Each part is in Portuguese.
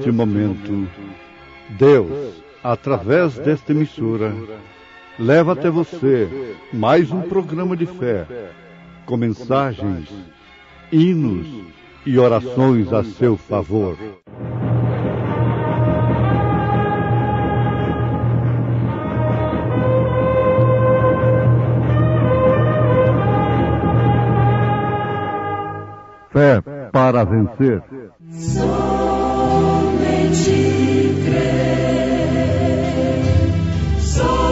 neste momento, Deus, através desta emissora, leva até você mais um programa de fé, com mensagens, hinos e orações a seu favor. Fé para vencer. Somente crer, somente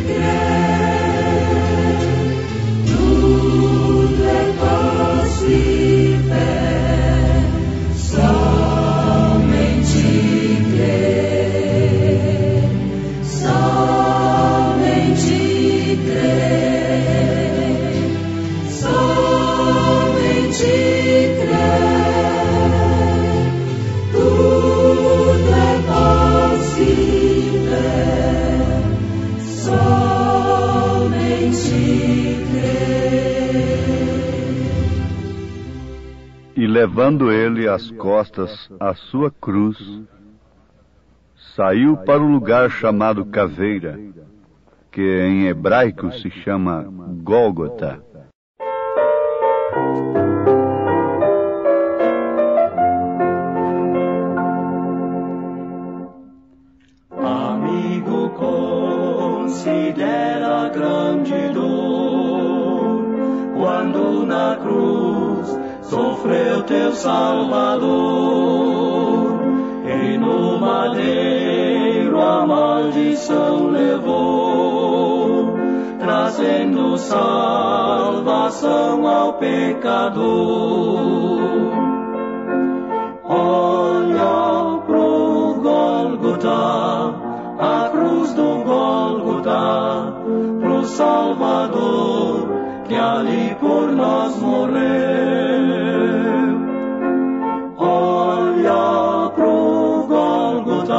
crer, tudo é possível, somente crer, somente crer, somente crer, tudo é possível, somente crer. E levando ele às costas a sua cruz, saiu para o lugar chamado Caveira, que em hebraico se chama Gólgota. Amigo, considera grande dor quando na cruz sofreu teu Salvador, e no madeiro a maldição levou, trazendo salvação ao pecador. Olha pro Gólgota, a cruz do Gólgota, pro Salvador que ali por nós morreu. Olha pro Gólgota,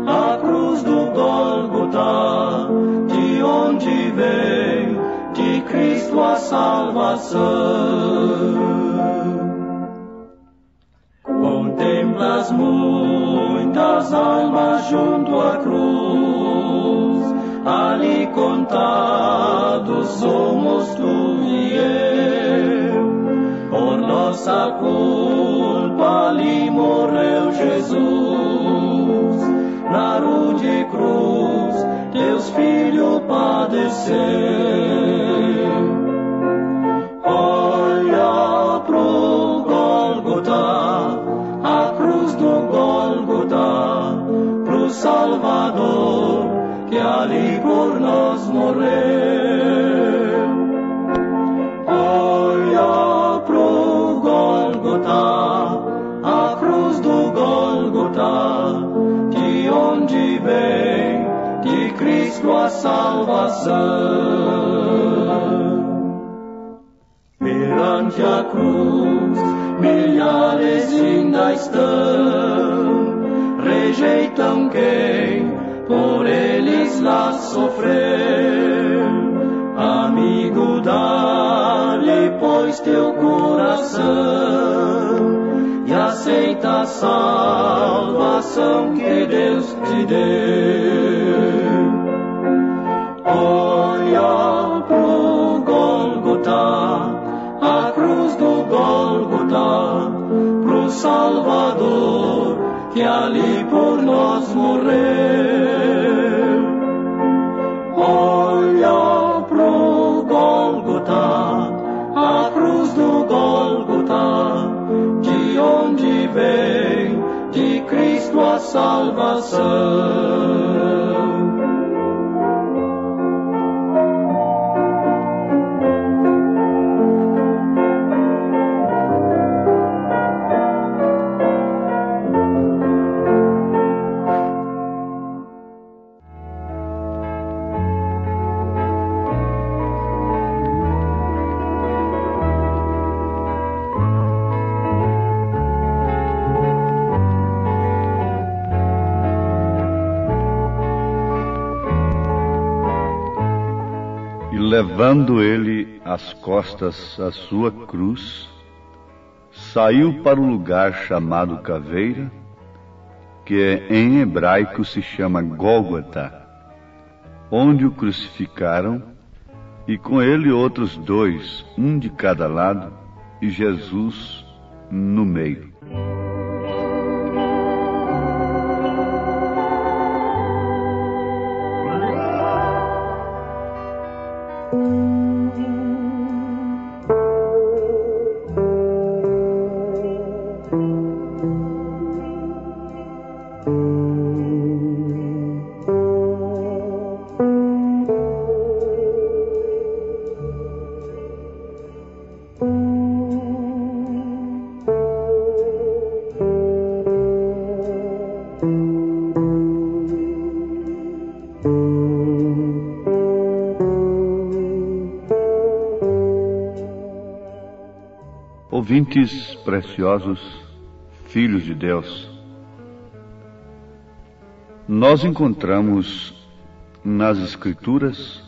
a cruz do Gólgota, de onde vem de Cristo a salvação. Contemplas muitas almas junto à cruz, ali contados somos tu e eu. Por nossa culpa ali morreu Jesus, na rude cruz Deus Filho padeceu. Olha pro Gólgota, a cruz do Gólgota, pro Salvador que ali por nós morreu. Olha pro Gólgota, a cruz do Gólgota, de onde vem de Cristo a salvação. Perante a cruz milhares ainda estão, rejeitam quem por eles lá sofreu. Amigo, dá-lhe pois teu coração e aceita a salvação que Deus te deu. Olha pro Gólgota, a cruz do Gólgota, pro Salvador que ali por nós morreu. Olha pro Gólgota, a cruz do Gólgota, de onde vem de Cristo a salvação. Levando ele às costas a sua cruz, saiu para o lugar chamado Caveira, que em hebraico se chama Gólgota, onde o crucificaram, e com ele outros 2, um de cada lado, e Jesus no meio. Ouvintes preciosos, filhos de Deus, nós encontramos nas Escrituras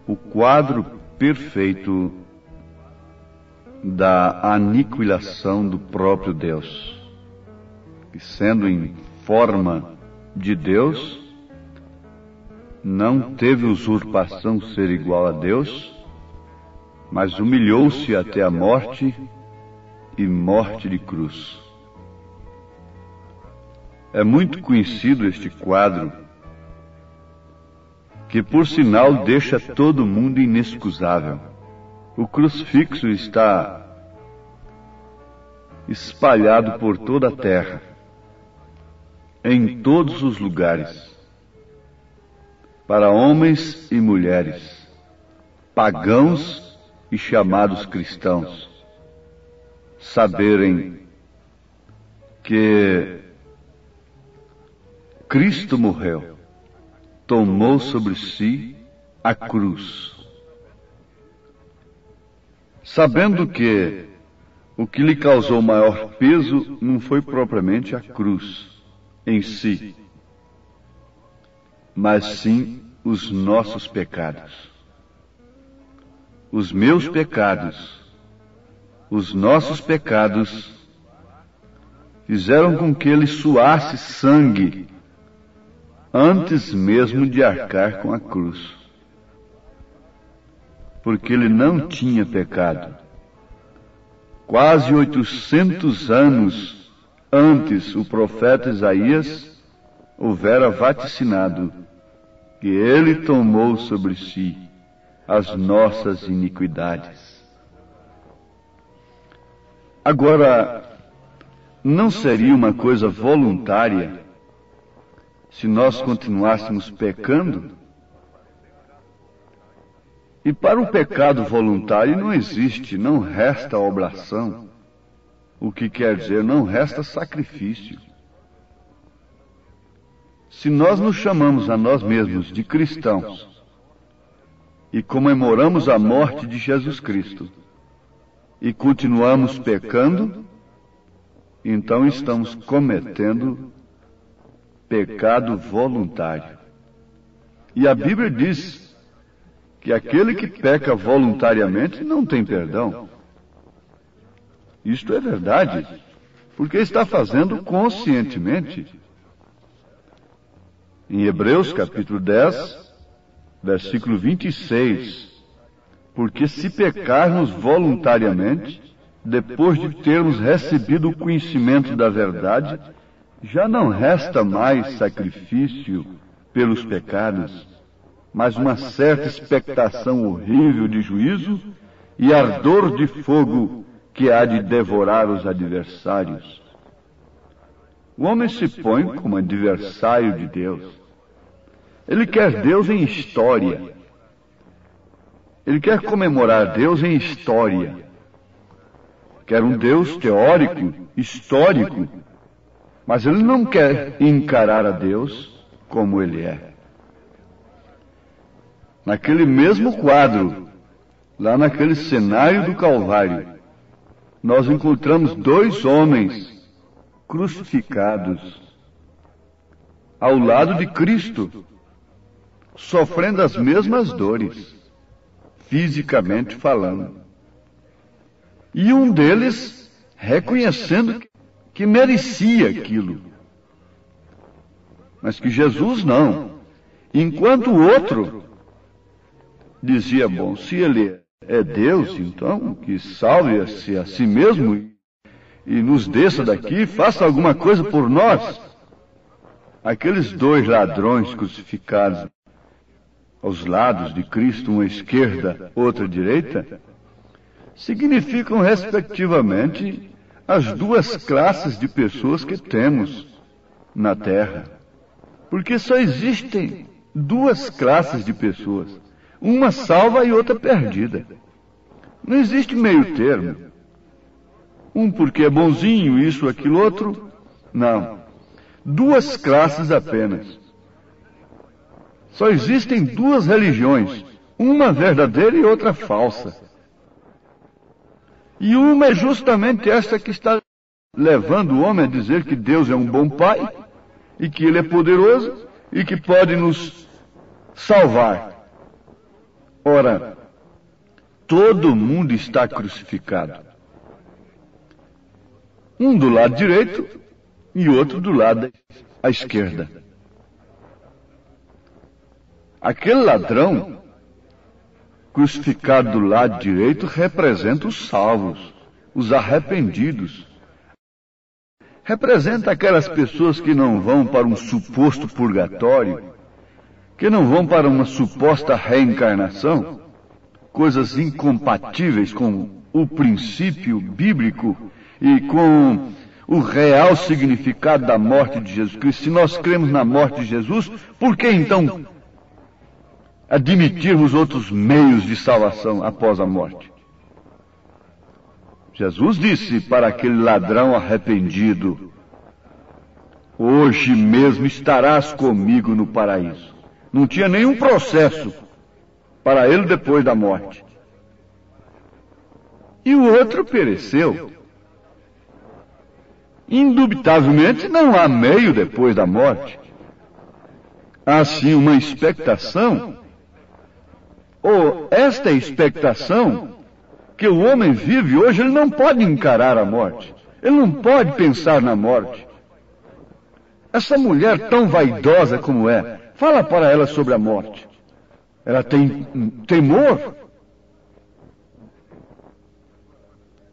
o quadro perfeito da aniquilação do próprio Deus, que, sendo em forma de Deus, não teve usurpação ser igual a Deus, mas humilhou-se até a morte, e morte de cruz. É muito conhecido este quadro, que por sinal deixa todo mundo inexcusável. O crucifixo está espalhado por toda a terra, em todos os lugares, para homens e mulheres, pagãos e chamados cristãos, saberem que Cristo morreu, tomou sobre si a cruz, sabendo que o que lhe causou maior peso não foi propriamente a cruz em si, mas sim os nossos pecados. Os meus pecados, os nossos pecados, fizeram com que ele suasse sangue antes mesmo de arcar com a cruz. Porque ele não tinha pecado. Quase 800 anos antes, o profeta Isaías houvera vaticinado que ele tomou sobre si as nossas iniquidades. Agora, não seria uma coisa voluntária se nós continuássemos pecando? E para o pecado voluntário não existe, não resta oblação. O que quer dizer, não resta sacrifício. Se nós nos chamamos a nós mesmos de cristãos e comemoramos a morte de Jesus Cristo e continuamos pecando, então estamos cometendo pecado voluntário. E a Bíblia diz que aquele que peca voluntariamente não tem perdão. Isto é verdade, porque está fazendo conscientemente. Em Hebreus capítulo 10, versículo 26, porque se pecarmos voluntariamente, depois de termos recebido o conhecimento da verdade, já não resta mais sacrifício pelos pecados, mas uma certa expectação horrível de juízo e ardor de fogo que há de devorar os adversários. O homem se põe como adversário de Deus. Ele quer Deus em história. Ele quer comemorar Deus em história. Quer um Deus teórico, histórico, mas ele não quer encarar a Deus como ele é. Naquele mesmo quadro, lá naquele cenário do Calvário, nós encontramos 2 homens crucificados ao lado de Cristo, sofrendo as mesmas dores, fisicamente falando. E um deles reconhecendo que merecia aquilo. Mas que Jesus não. Enquanto o outro dizia, bom, se ele é Deus, então que salve-se a si mesmo e nos desça daqui, faça alguma coisa por nós. Aqueles dois ladrões crucificados aos lados de Cristo, uma à esquerda, outra à direita, significam, respectivamente, as duas classes de pessoas que temos na Terra. Porque só existem duas classes de pessoas, uma salva e outra perdida. Não existe meio termo. Um porque é bonzinho, isso, aquilo, outro. Não. Duas classes apenas. Só existem duas religiões, uma verdadeira e outra falsa. E uma é justamente essa que está levando o homem a dizer que Deus é um bom Pai, e que Ele é poderoso, e que pode nos salvar. Ora, todo mundo está crucificado. Um do lado direito e outro do lado à esquerda. Aquele ladrão crucificado do lado direito representa os salvos, os arrependidos. Representa aquelas pessoas que não vão para um suposto purgatório, que não vão para uma suposta reencarnação, coisas incompatíveis com o princípio bíblico e com o real significado da morte de Jesus Cristo. Se nós cremos na morte de Jesus, por que então admitirmos outros meios de salvação após a morte? Jesus disse para aquele ladrão arrependido, hoje mesmo estarás comigo no paraíso. Não tinha nenhum processo para ele depois da morte. E o outro pereceu. Indubitavelmente não há meio depois da morte. Há sim uma expectação, ou esta expectação que o homem vive hoje. Ele não pode encarar a morte, ele não pode pensar na morte. Essa mulher tão vaidosa como é, fala para ela sobre a morte. Ela tem temor.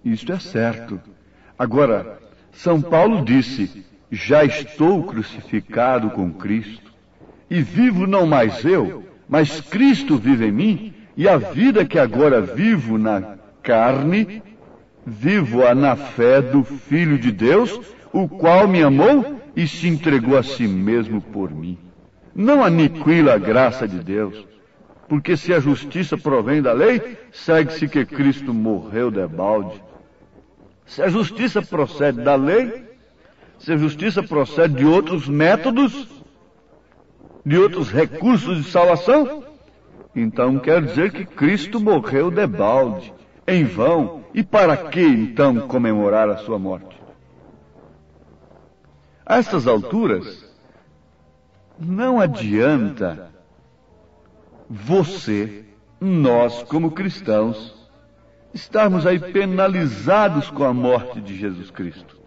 Isto é certo. Agora, São Paulo disse, já estou crucificado com Cristo, e vivo não mais eu, mas Cristo vive em mim, e a vida que agora vivo na carne, vivo-a na fé do Filho de Deus, o qual me amou e se entregou a si mesmo por mim. Não aniquila a graça de Deus, porque se a justiça provém da lei, segue-se que Cristo morreu debalde. Se a justiça procede da lei, se a justiça procede de outros métodos, de outros recursos de salvação, então quer dizer que Cristo morreu debalde, em vão. E para que então comemorar a sua morte? A estas alturas, não adianta você, nós como cristãos, estarmos aí penalizados com a morte de Jesus Cristo,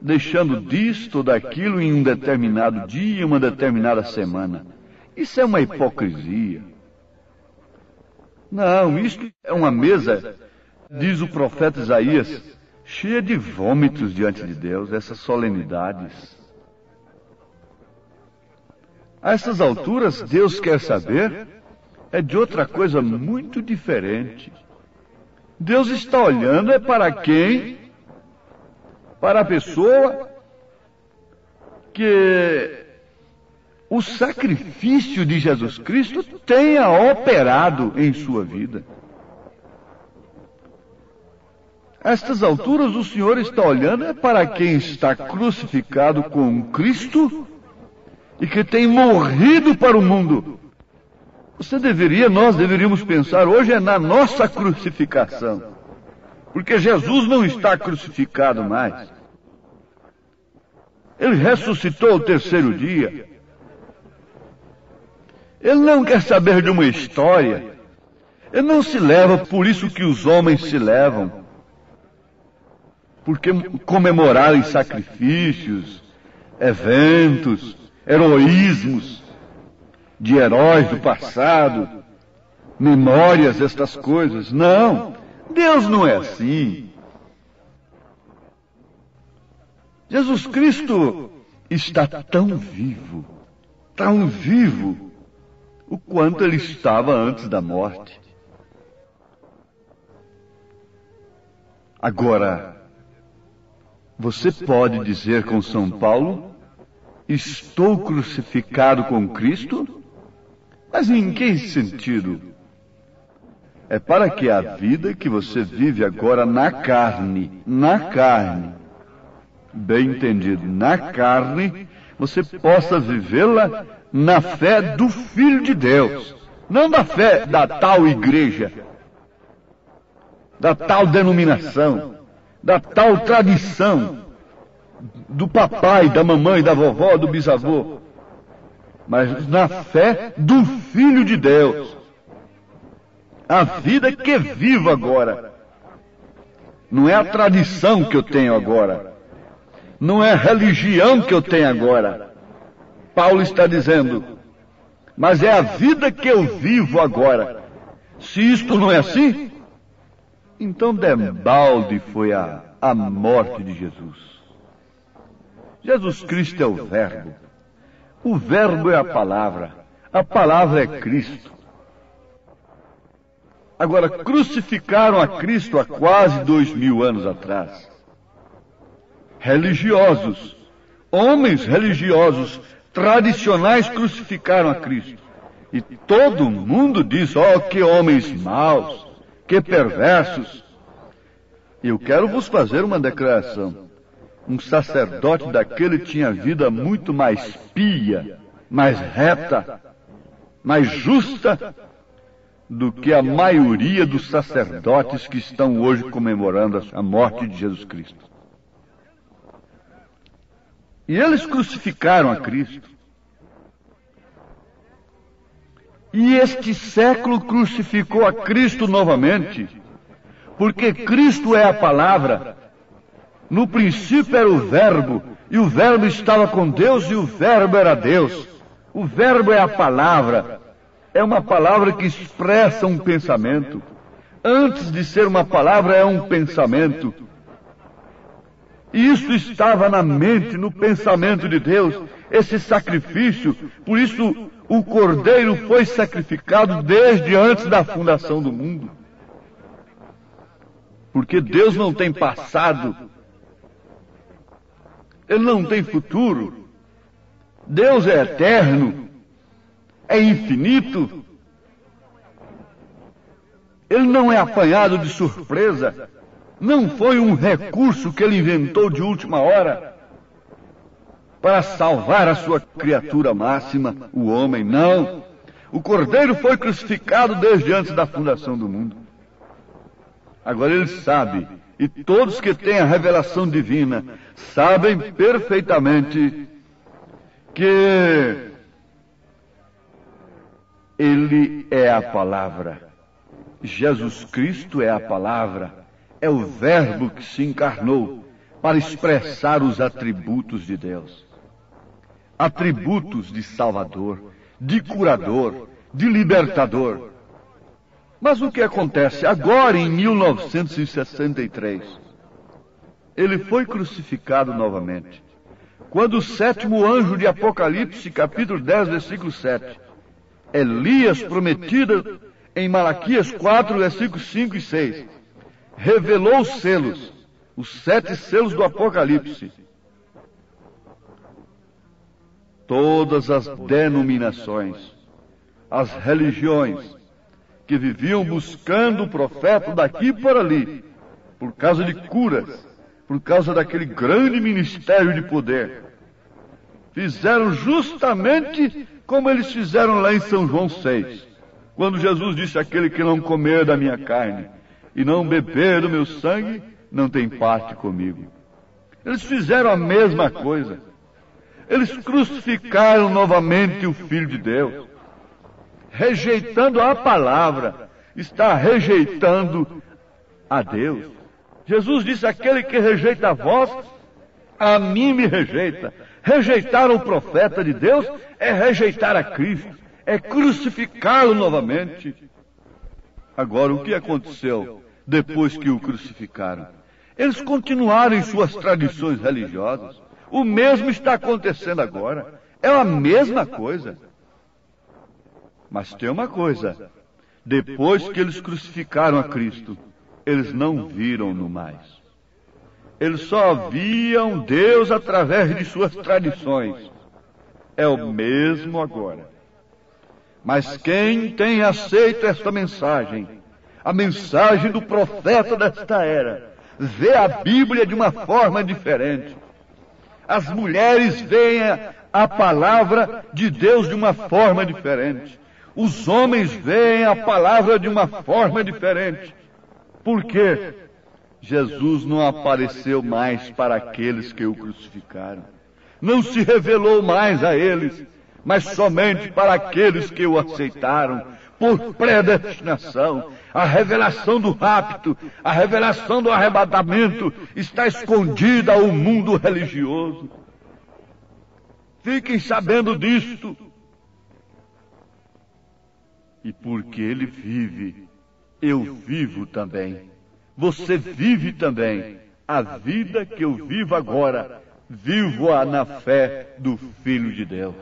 deixando disto ou daquilo em um determinado dia, uma determinada semana. Isso é uma hipocrisia. Não, isto é uma mesa, diz o profeta Isaías, cheia de vômitos diante de Deus, essas solenidades. A essas alturas, Deus quer saber é de outra coisa muito diferente. Deus está olhando para quem? Para a pessoa que o sacrifício de Jesus Cristo tenha operado em sua vida. A estas alturas, o Senhor está olhando para quem está crucificado com Cristo e que tem morrido para o mundo. Nós deveríamos pensar hoje é na nossa crucificação, porque Jesus não está crucificado mais. Ele ressuscitou ao terceiro dia. Ele não quer saber de uma história. Ele não se leva por isso que os homens se levam, porque comemorarem sacrifícios, eventos, heroísmos de heróis do passado, memórias, estas coisas. Não, Deus não é assim. Jesus Cristo está tão vivo, o quanto ele estava antes da morte. Agora, você pode dizer com São Paulo: estou crucificado com Cristo? Mas em que sentido? É para que a vida que você vive agora na carne, bem entendido, na carne, você possa vivê-la na fé do Filho de Deus, não da fé da tal igreja, da tal denominação, da tal tradição, do papai, da mamãe, da vovó, do bisavô, mas na fé do Filho de Deus. A vida que vivo agora. Não é a tradição que eu tenho agora. Não é a religião que eu tenho agora. Paulo está dizendo, mas é a vida que eu vivo agora. Se isto não é assim, então debalde foi a morte de Jesus. Jesus Cristo é o Verbo. O Verbo é a palavra é Cristo. Agora, crucificaram a Cristo há quase 2000 anos atrás. Religiosos, homens religiosos, tradicionais, crucificaram a Cristo. E todo mundo diz, que homens maus, que perversos. Eu quero vos fazer uma declaração. Um sacerdote daquele tinha vida muito mais pia, mais reta, mais justa do que a maioria dos sacerdotes que estão hoje comemorando a morte de Jesus Cristo. E eles crucificaram a Cristo. E este século crucificou a Cristo novamente, porque Cristo é a palavra. No princípio era o Verbo, e o Verbo estava com Deus, e o Verbo era Deus. O Verbo é a palavra. É uma palavra que expressa um pensamento. Antes de ser uma palavra, é um pensamento. E isso estava na mente, no pensamento de Deus, esse sacrifício. Por isso, o Cordeiro foi sacrificado desde antes da fundação do mundo. Porque Deus não tem passado. Ele não tem futuro. Deus é eterno. É infinito. Ele não é apanhado de surpresa. Não foi um recurso que ele inventou de última hora para salvar a sua criatura máxima, o homem. Não. O Cordeiro foi crucificado desde antes da fundação do mundo. Agora ele sabe, e todos que têm a revelação divina sabem perfeitamente que Ele é a palavra. Jesus Cristo é a palavra. É o Verbo que se encarnou para expressar os atributos de Deus. Atributos de Salvador, de curador, de libertador. Mas o que acontece agora em 1963? Ele foi crucificado novamente. Quando o sétimo anjo de Apocalipse, capítulo 10, versículo 7, Elias, prometido em Malaquias 4, versículos 5 e 6, revelou os selos, os 7 selos do Apocalipse. Todas as denominações, as religiões, que viviam buscando o profeta daqui por ali, por causa de curas, por causa daquele grande ministério de poder, fizeram justamente como eles fizeram lá em São João 6, quando Jesus disse: aquele que não comer da minha carne e não beber do meu sangue, não tem parte comigo. Eles fizeram a mesma coisa. Eles crucificaram novamente o Filho de Deus, rejeitando a palavra, está rejeitando a Deus. Jesus disse: aquele que rejeita vós, a mim me rejeita. Rejeitar o profeta de Deus é rejeitar a Cristo, é crucificá-lo novamente. Agora, o que aconteceu depois que o crucificaram? Eles continuaram em suas tradições religiosas. O mesmo está acontecendo agora. É a mesma coisa. Mas tem uma coisa: depois que eles crucificaram a Cristo, eles não viram-no mais. Eles só viam Deus através de suas tradições. É o mesmo agora. Mas quem tem aceito esta mensagem, a mensagem do profeta desta era, vê a Bíblia de uma forma diferente. As mulheres veem a palavra de Deus de uma forma diferente. Os homens veem a palavra de uma forma diferente. Por quê? Jesus não apareceu mais para aqueles que o crucificaram. Não se revelou mais a eles, mas somente para aqueles que o aceitaram por predestinação. A revelação do rapto, a revelação do arrebatamento está escondida ao mundo religioso. Fiquem sabendo disto. E porque ele vive, eu vivo também. Você vive também. A vida que eu vivo agora, vivo-a na fé do Filho de Deus.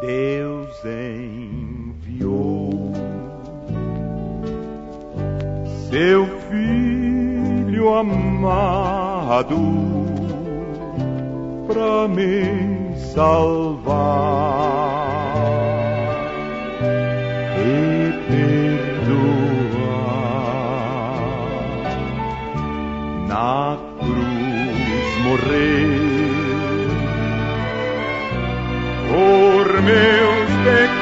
Deus enviou seu Filho amado para me salvar e perdoar. Na cruz morrer por meus pecados,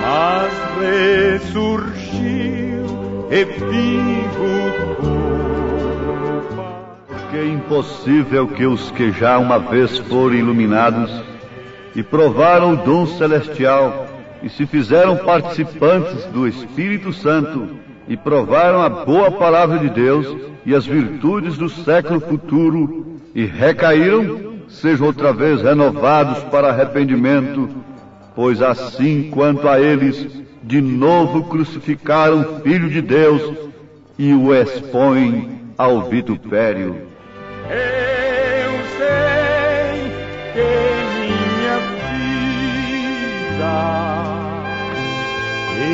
mas ressurgiu e vivo por paz. Porque é impossível que os que já uma vez foram iluminados e provaram o dom celestial e se fizeram participantes do Espírito Santo e provaram a boa palavra de Deus e as virtudes do século futuro e recaíram, sejam outra vez renovados para arrependimento, pois assim quanto a eles, de novo crucificaram o Filho de Deus e o expõem ao vitupério. Eu sei que minha vida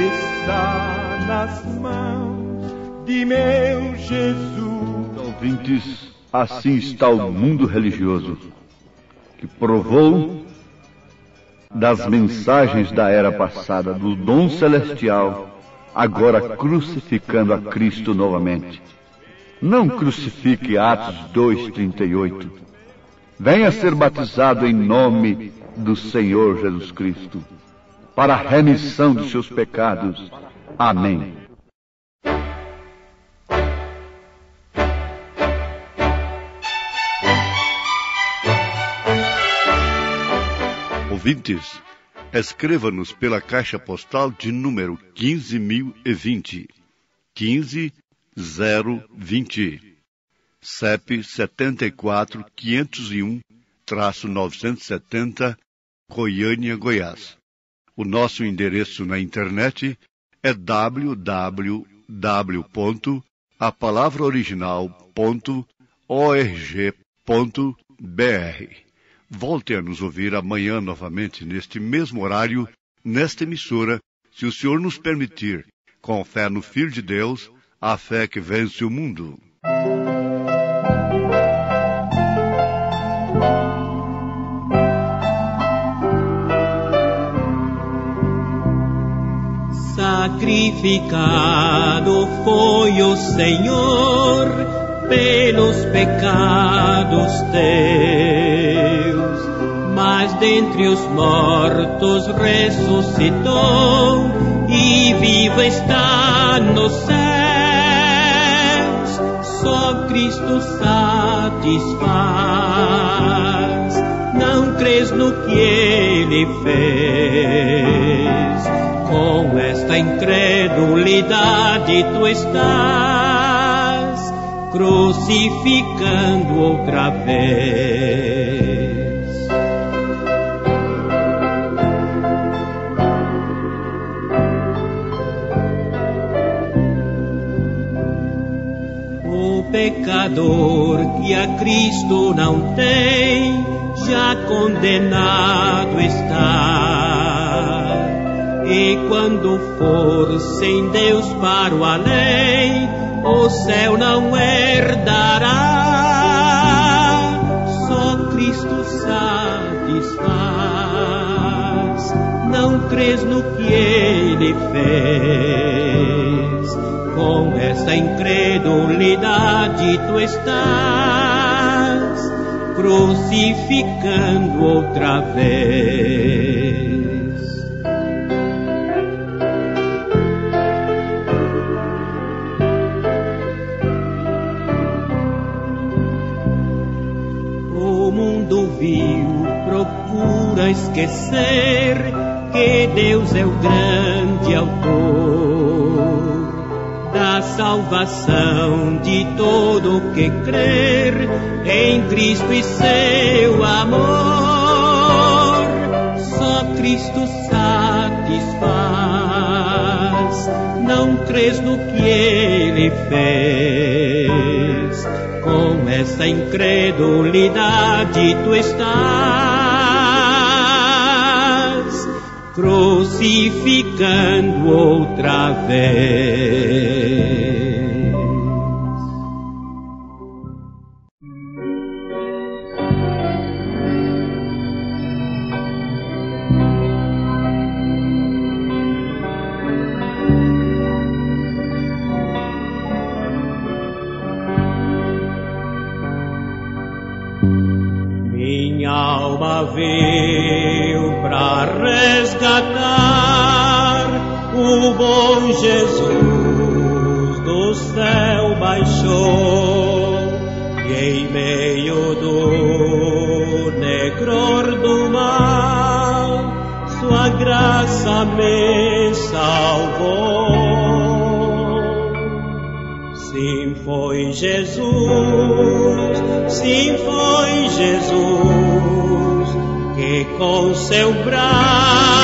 está nas mãos de meu Jesus. Ouvintes, assim está o mundo religioso, que provou das mensagens da era passada, do dom celestial, agora crucificando a Cristo novamente. Não crucifique Atos 2:38. Venha ser batizado em nome do Senhor Jesus Cristo, para a remissão dos seus pecados. Amém. Ouvintes, escreva-nos pela caixa postal de número 15.020, 15020, CEP 74.501-970, Goiânia, Goiás. O nosso endereço na internet é www.apalavraoriginal.org.br. Volte a nos ouvir amanhã novamente neste mesmo horário, nesta emissora, se o Senhor nos permitir, com fé no Filho de Deus, a fé que vence o mundo. Sacrificado foi o Senhor pelos pecados teus, mas dentre os mortos ressuscitou e vivo está lá nos céus, só Cristo satisfaz. Não crês no que Ele fez, com esta incredulidade tu estás crucificando outra vez. O pecador que a Cristo não tem, já condenado está. E quando for sem Deus para o além, o céu não herdará. Só Cristo satisfaz. Não crês no que Ele fez, com essa incredulidade tu estás crucificando outra vez. O mundo vil procura esquecer que Deus é o grande autor da salvação de todo que crer em Cristo e seu amor. Só Cristo satisfaz. Não crês no que Ele fez, com essa incredulidade tu estás crucificando outra vez. Minha alma veio para resgatar, o bom Jesus do céu baixou, e em meio do negror do mar, sua graça me salvou. Sim, foi Jesus, sim, foi Jesus, que com seu braço